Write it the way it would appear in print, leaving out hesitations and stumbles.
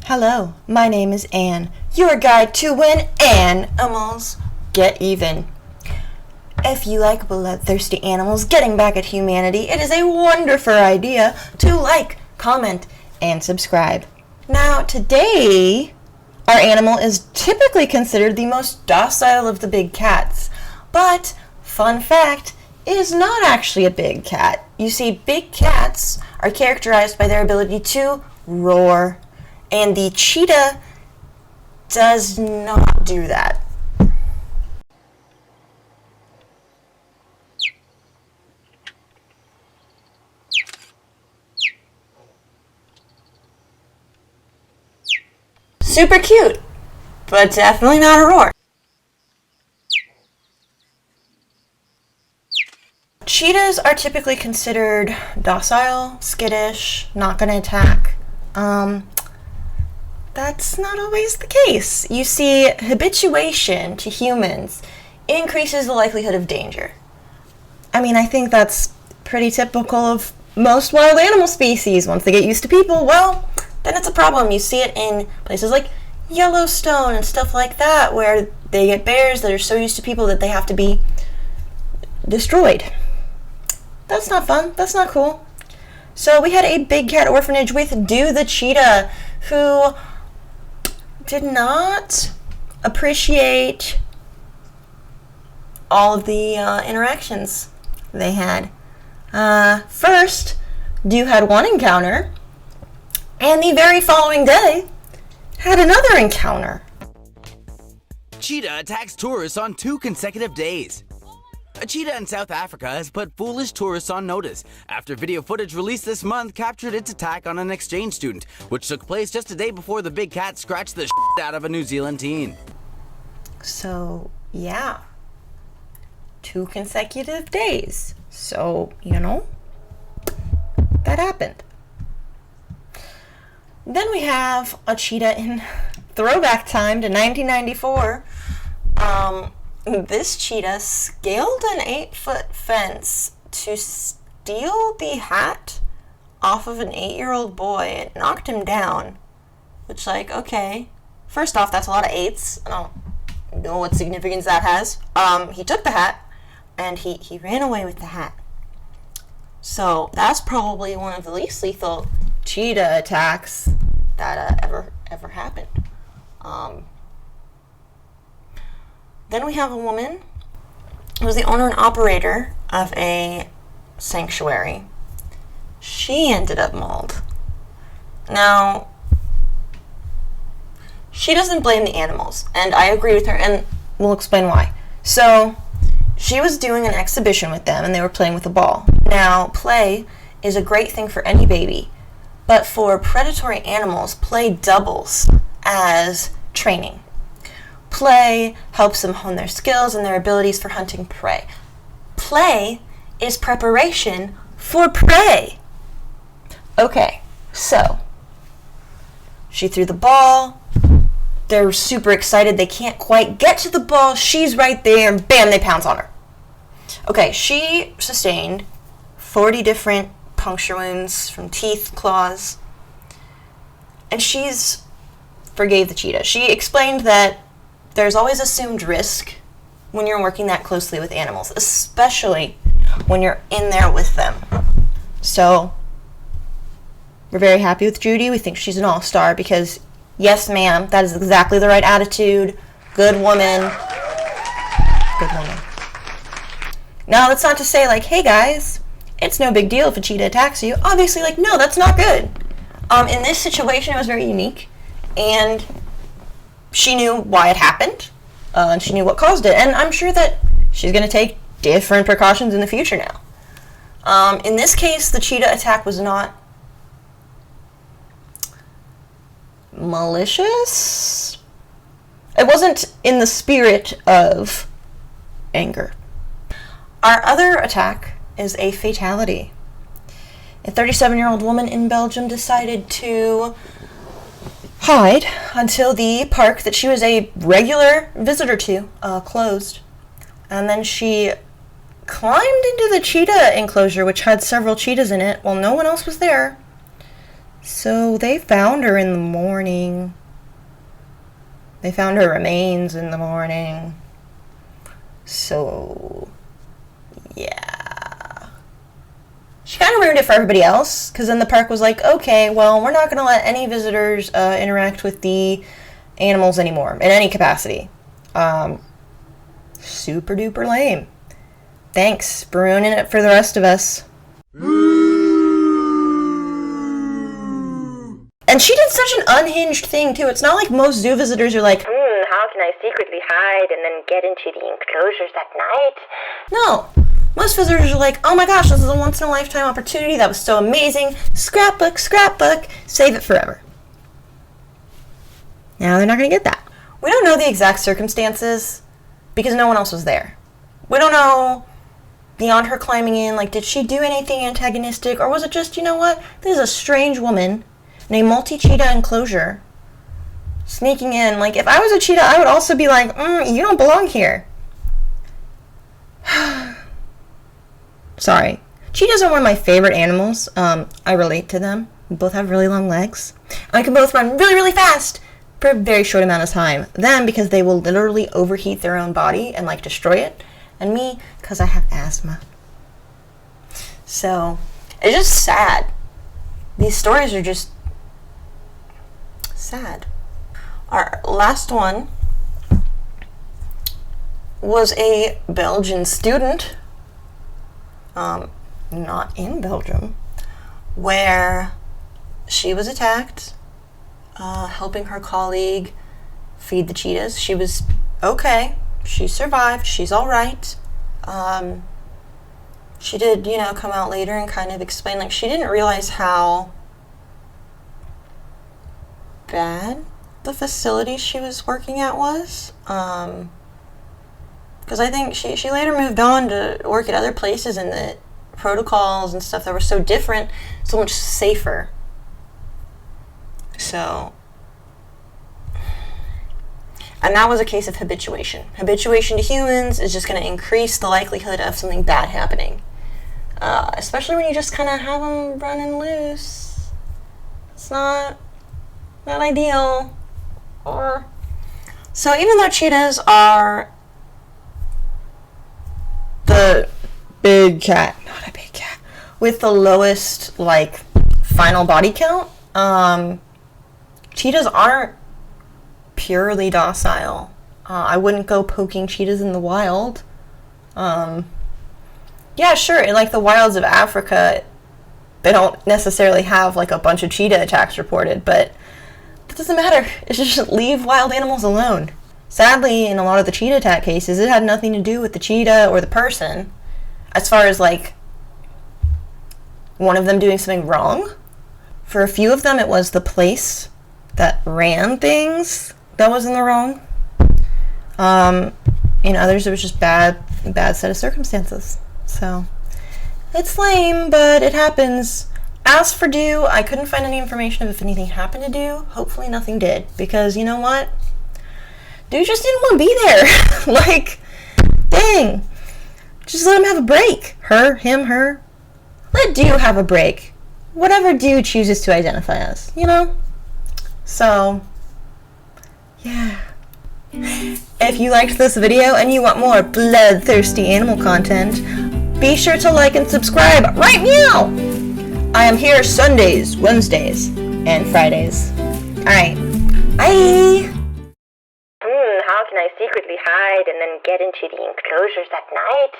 Hello, my name is Anne, your guide to when animals get even. If you like bloodthirsty animals getting back at humanity, it is a wonderful idea to like, comment, and subscribe. Now, today, our animal is typically considered the most docile of the big cats, but, fun fact, it is not actually a big cat. You see, big cats are characterized by their ability to roar, and the cheetah does not do that. Super cute, but definitely not a roar. Cheetahs are typically considered docile, skittish, not going to attack. That's not always the case. You see, habituation to humans increases the likelihood of danger. I mean, I think that's pretty typical of most wild animal species. Once they get used to people, well, then it's a problem. You see it in places like Yellowstone and stuff like that, where they get bears that are so used to people that they have to be destroyed. That's not fun. That's not cool. So we had a big cat orphanage with Do the cheetah, who did not appreciate all of the interactions they had. First, Do had one encounter, and the very following day had another encounter. Cheetah attacks tourists on 2 consecutive days. A cheetah in South Africa has put foolish tourists on notice after video footage released this month captured its attack on an exchange student, which took place just a day before the big cat scratched the shit out of a New Zealand teen. So, yeah. 2 consecutive days. So, that happened. Then we have a cheetah in throwback time to 1994. This cheetah scaled an 8-foot fence to steal the hat off of an 8-year-old boy. It knocked him down, which, okay. First off, that's a lot of 8s. I don't know what significance that has. He took the hat, and he ran away with the hat. So that's probably one of the least lethal cheetah attacks that ever happened. Then we have a woman who was the owner and operator of a sanctuary. She ended up mauled. Now, she doesn't blame the animals, and I agree with her, and we'll explain why. So, she was doing an exhibition with them, and they were playing with a ball. Now, play is a great thing for any baby, but for predatory animals, play doubles as training. Play helps them hone their skills and their abilities for hunting prey. Play is preparation for prey. Okay, so she threw the ball. They're super excited. They can't quite get to the ball. She's right there, and bam, they pounce on her. Okay, she sustained 40 different puncture wounds from teeth, claws, and she's forgave the cheetah. She explained that there's always assumed risk when you're working that closely with animals, especially when you're in there with them. So, we're very happy with Judy. We think she's an all-star because, yes, ma'am, that is exactly the right attitude. Good woman. Good woman. Now, that's not to say, hey, guys, it's no big deal if a cheetah attacks you. Obviously, no, that's not good. In this situation, it was very unique, and she knew why it happened, and she knew what caused it, and I'm sure that she's going to take different precautions in the future now. In this case, the cheetah attack was not malicious. It wasn't in the spirit of anger. Our other attack is a fatality. A 37-year-old woman in Belgium decided to hide until the park that she was a regular visitor to closed. And then she climbed into the cheetah enclosure, which had several cheetahs in it, while no one else was there, So they found her in the morning. They found her remains in the morning. So, yeah. She kind of ruined it for everybody else, because then the park was like, okay, well, we're not going to let any visitors interact with the animals anymore, in any capacity. Super duper lame. Thanks for ruining it for the rest of us. And she did such an unhinged thing, too. It's not like most zoo visitors are like, how can I secretly hide and then get into the enclosures at night? No. Most visitors are like, oh my gosh, this is a once-in-a-lifetime opportunity. That was so amazing. Scrapbook, scrapbook. Save it forever. Now they're not going to get that. We don't know the exact circumstances because no one else was there. We don't know beyond her climbing in, like, did she do anything antagonistic? Or was it just, you know what? This is a strange woman in a multi-cheetah enclosure sneaking in. Like, if I was a cheetah, I would also be like, you don't belong here. Sorry. Cheetahs are one of my favorite animals. I relate to them. We both have really long legs. And we can both run really, really fast for a very short amount of time. Them, because they will literally overheat their own body and, like, destroy it. And me, because I have asthma. So, it's just sad. These stories are just sad. Our last one was a Belgian student, not in Belgium, where she was attacked, helping her colleague feed the cheetahs. She was okay. She survived. She's all right. She did, come out later and kind of explain, like, she didn't realize how bad the facility she was working at was. Because I think she later moved on to work at other places, and the protocols and stuff that were so different, so much safer. So, and that was a case of habituation. Habituation to humans is just going to increase the likelihood of something bad happening. Especially when you just kind of have them running loose. It's not ideal. So even though cheetahs are the big cat, not a big cat, with the lowest, like, final body count, cheetahs aren't purely docile. I wouldn't go poking cheetahs in the wild. Yeah, sure, in, like, the wilds of Africa, they don't necessarily have, like, a bunch of cheetah attacks reported, but it doesn't matter. It's just leave wild animals alone. Sadly, in a lot of the cheetah attack cases, it had nothing to do with the cheetah or the person, as far as, like, one of them doing something wrong. For a few of them, it was the place that ran things that was in the wrong. In others, it was just bad set of circumstances. So, it's lame, but it happens. As for Dew, I couldn't find any information of if anything happened to Dew. Hopefully nothing did, because you know what? Dew just didn't want to be there. Like, dang. Just let him have a break. Her, him, her. Let Dew have a break. Whatever Dew chooses to identify as, So, yeah. If you liked this video and you want more bloodthirsty animal content, be sure to like and subscribe right now! I am here Sundays, Wednesdays, and Fridays. Alright, bye! How can I secretly hide and then get into the enclosures at night?